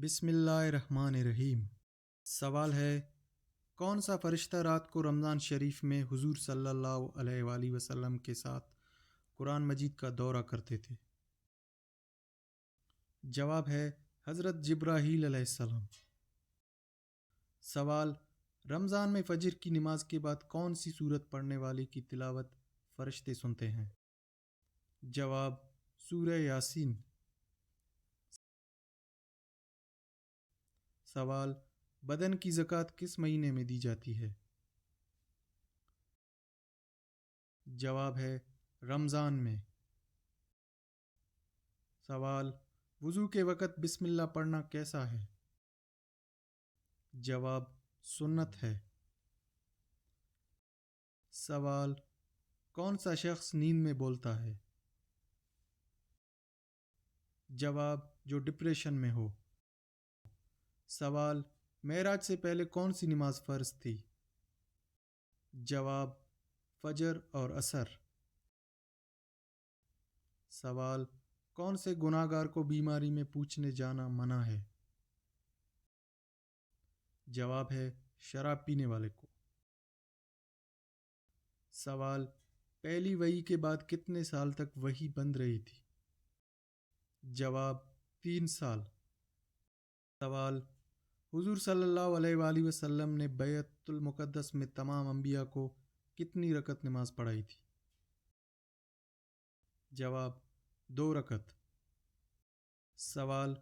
بسم اللہ الرحمن الرحیم۔ سوال ہے، کون سا فرشتہ رات کو رمضان شریف میں حضور صلی اللہ علیہ وآلہ وسلم کے ساتھ قرآن مجید کا دورہ کرتے تھے؟ جواب ہے حضرت جبرائیل علیہ السلام۔ سوال، رمضان میں فجر کی نماز کے بعد کون سی سورت پڑھنے والے کی تلاوت فرشتے سنتے ہیں؟ جواب، سورہ یاسین۔ سوال، بدن کی زکوٰۃ کس مہینے میں دی جاتی ہے؟ جواب ہے رمضان میں۔ سوال، وضو کے وقت بسم اللہ پڑھنا کیسا ہے؟ جواب، سنت ہے۔ سوال، کون سا شخص نیند میں بولتا ہے؟ جواب، جو ڈپریشن میں ہو۔ سوال، معراج سے پہلے کون سی نماز فرض تھی؟ جواب، فجر اور عصر۔ سوال، کون سے گناہ گار کو بیماری میں پوچھنے جانا منع ہے؟ جواب ہے شراب پینے والے کو۔ سوال، پہلی وحی کے بعد کتنے سال تک وحی بند رہی تھی؟ جواب، 3 سال۔ سوال، حضور صلی اللہ علیہ وآلہ وسلم نے بیت المقدس میں تمام انبیاء کو کتنی رکعت نماز پڑھائی تھی؟ جواب، 2 رکعت۔ سوال،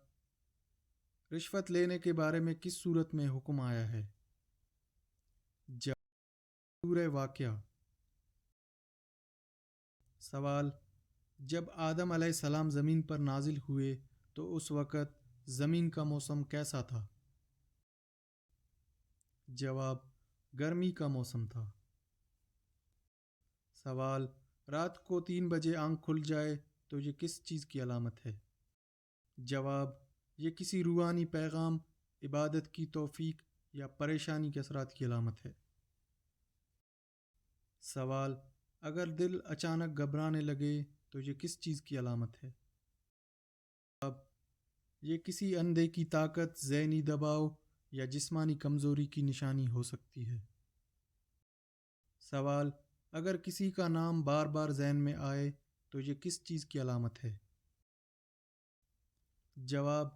رشوت لینے کے بارے میں کس صورت میں حکم آیا ہے؟ جواب، سورہ واقعہ۔ سوال، جب آدم علیہ السلام زمین پر نازل ہوئے تو اس وقت زمین کا موسم کیسا تھا؟ جواب، گرمی کا موسم تھا۔ سوال، رات کو 3 بجے آنکھ کھل جائے تو یہ کس چیز کی علامت ہے؟ جواب، یہ کسی روحانی پیغام، عبادت کی توفیق یا پریشانی کے اثرات کی علامت ہے۔ سوال، اگر دل اچانک گھبرانے لگے تو یہ کس چیز کی علامت ہے؟ جواب، یہ کسی اندھے کی طاقت، ذہنی دباؤ یا جسمانی کمزوری کی نشانی ہو سکتی ہے۔ سوال، اگر کسی کا نام بار بار ذہن میں آئے تو یہ کس چیز کی علامت ہے؟ جواب،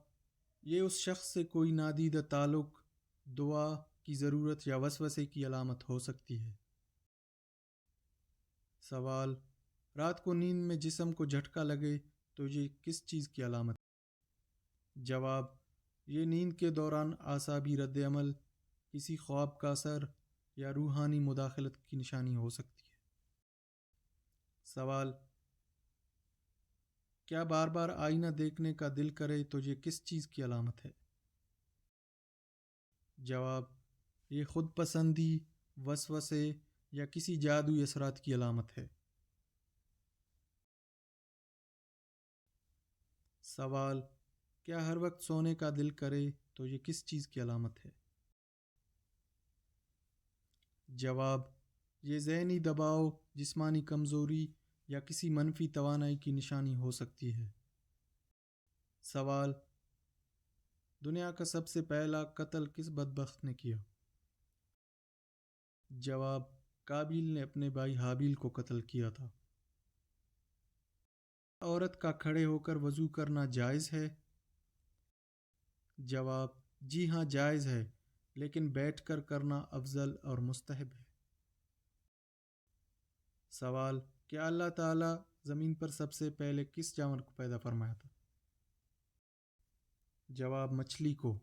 یہ اس شخص سے کوئی نادیدہ تعلق، دعا کی ضرورت یا وسوسے کی علامت ہو سکتی ہے۔ سوال، رات کو نیند میں جسم کو جھٹکا لگے تو یہ کس چیز کی علامت ہے؟ جواب، یہ نیند کے دوران اعصابی رد عمل، کسی خواب کا اثر یا روحانی مداخلت کی نشانی ہو سکتی ہے۔ سوال، کیا بار بار آئینہ دیکھنے کا دل کرے تو یہ کس چیز کی علامت ہے؟ جواب، یہ خود پسندی، وسوسے یا کسی جادوئی اثرات کی علامت ہے۔ سوال، کیا ہر وقت سونے کا دل کرے تو یہ کس چیز کی علامت ہے؟ جواب، یہ ذہنی دباؤ، جسمانی کمزوری یا کسی منفی توانائی کی نشانی ہو سکتی ہے۔ سوال، دنیا کا سب سے پہلا قتل کس بدبخت نے کیا؟ جواب، قابیل نے اپنے بھائی حابیل کو قتل کیا تھا۔ عورت کا کھڑے ہو کر وضو کرنا جائز ہے؟ جواب، جی ہاں جائز ہے، لیکن بیٹھ کر کرنا افضل اور مستحب ہے۔ سوال، کیا اللہ تعالیٰ زمین پر سب سے پہلے کس جانور کو پیدا فرمایا تھا؟ جواب، مچھلی کو۔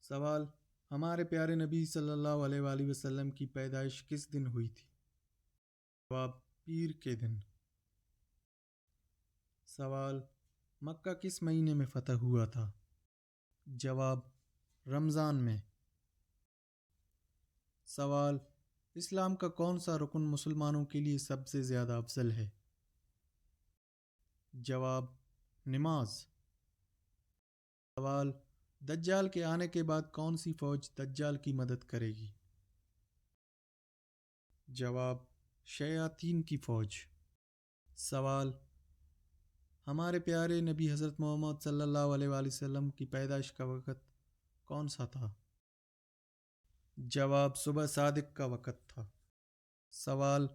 سوال، ہمارے پیارے نبی صلی اللہ علیہ وآلہ وسلم کی پیدائش کس دن ہوئی تھی؟ جواب، پیر کے دن۔ سوال، مکہ کس مہینے میں فتح ہوا تھا؟ جواب، رمضان میں۔ سوال، اسلام کا کون سا رکن مسلمانوں کے لیے سب سے زیادہ افضل ہے؟ جواب، نماز۔ سوال، دجال کے آنے کے بعد کون سی فوج دجال کی مدد کرے گی؟ جواب، شیاطین کی فوج۔ سوال، ہمارے پیارے نبی حضرت محمد صلی اللہ علیہ وآلہ وسلم کی پیدائش کا وقت کون سا تھا؟ جواب: صبح صادق کا وقت تھا۔ سوال: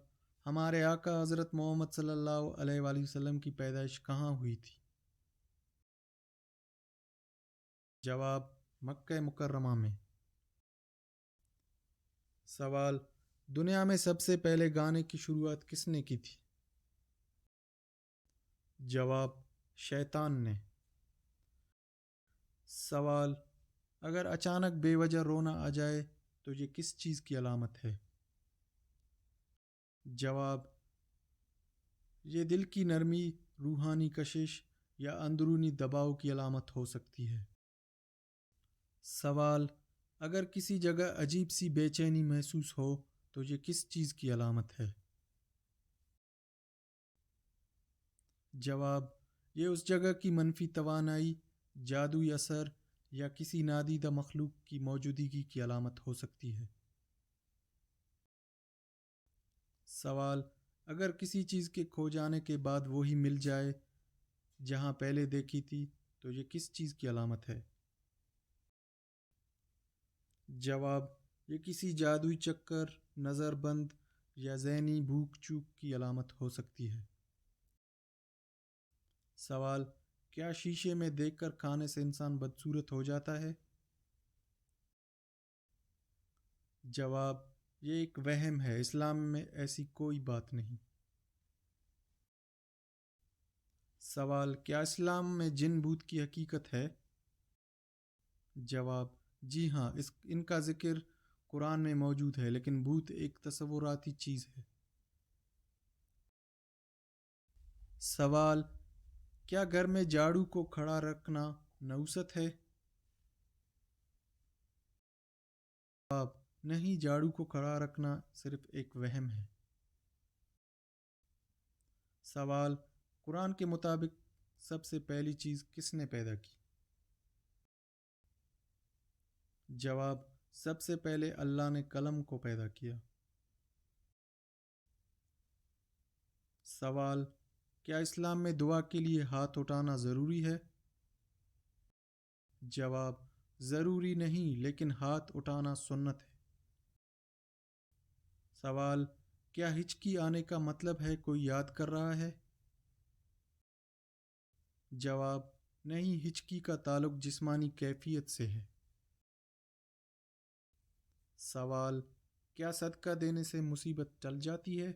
ہمارے آقا حضرت محمد صلی اللہ علیہ وآلہ وسلم کی پیدائش کہاں ہوئی تھی؟ جواب: مکہ مکرمہ میں۔ سوال: دنیا میں سب سے پہلے گانے کی شروعات کس نے کی تھی؟ جواب: شیطان نے۔ سوال: اگر اچانک بے وجہ رونا آ جائے تو یہ کس چیز کی علامت ہے؟ جواب: یہ دل کی نرمی، روحانی کشش یا اندرونی دباؤ کی علامت ہو سکتی ہے۔ سوال: اگر کسی جگہ عجیب سی بے چینی محسوس ہو تو یہ کس چیز کی علامت ہے؟ جواب: یہ اس جگہ کی منفی توانائی، جادوئی اثر یا کسی نادیدہ مخلوق کی موجودگی کی علامت ہو سکتی ہے۔ سوال: اگر کسی چیز کے کھو جانے کے بعد وہی مل جائے جہاں پہلے دیکھی تھی تو یہ کس چیز کی علامت ہے؟ جواب: یہ کسی جادوئی چکر، نظر بند یا ذہنی بھوک چوک کی علامت ہو سکتی ہے۔ سوال: کیا شیشے میں دیکھ کر کھانے سے انسان بدصورت ہو جاتا ہے؟ جواب: یہ ایک وہم ہے، اسلام میں ایسی کوئی بات نہیں۔ سوال: کیا اسلام میں جن بھوت کی حقیقت ہے؟ جواب: جی ہاں، ان کا ذکر قرآن میں موجود ہے، لیکن بھوت ایک تصوراتی چیز ہے۔ سوال: کیا گھر میں جھاڑو کو کھڑا رکھنا نحوست ہے؟ جواب: نہیں، جھاڑو کو کھڑا رکھنا صرف ایک وہم ہے۔ سوال: قرآن کے مطابق سب سے پہلی چیز کس نے پیدا کی؟ جواب: سب سے پہلے اللہ نے قلم کو پیدا کیا۔ سوال: کیا اسلام میں دعا کے لیے ہاتھ اٹھانا ضروری ہے؟ جواب: ضروری نہیں، لیکن ہاتھ اٹھانا سنت ہے۔ سوال: کیا ہچکی آنے کا مطلب ہے کوئی یاد کر رہا ہے؟ جواب: نہیں، ہچکی کا تعلق جسمانی کیفیت سے ہے۔ سوال: کیا صدقہ دینے سے مصیبت ٹل جاتی ہے؟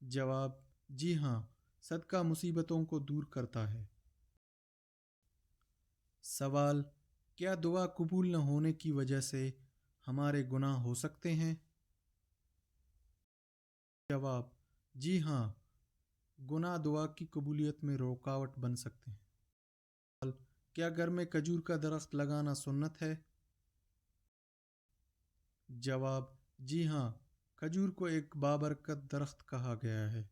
جواب: جی ہاں، صدقہ مصیبتوں کو دور کرتا ہے۔ سوال: کیا دعا قبول نہ ہونے کی وجہ سے ہمارے گناہ ہو سکتے ہیں؟ جواب: جی ہاں، گناہ دعا کی قبولیت میں رکاوٹ بن سکتے ہیں۔ سوال: کیا گھر میں کھجور کا درخت لگانا سنت ہے؟ جواب: جی ہاں، کھجور کو ایک بابرکت درخت کہا گیا ہے۔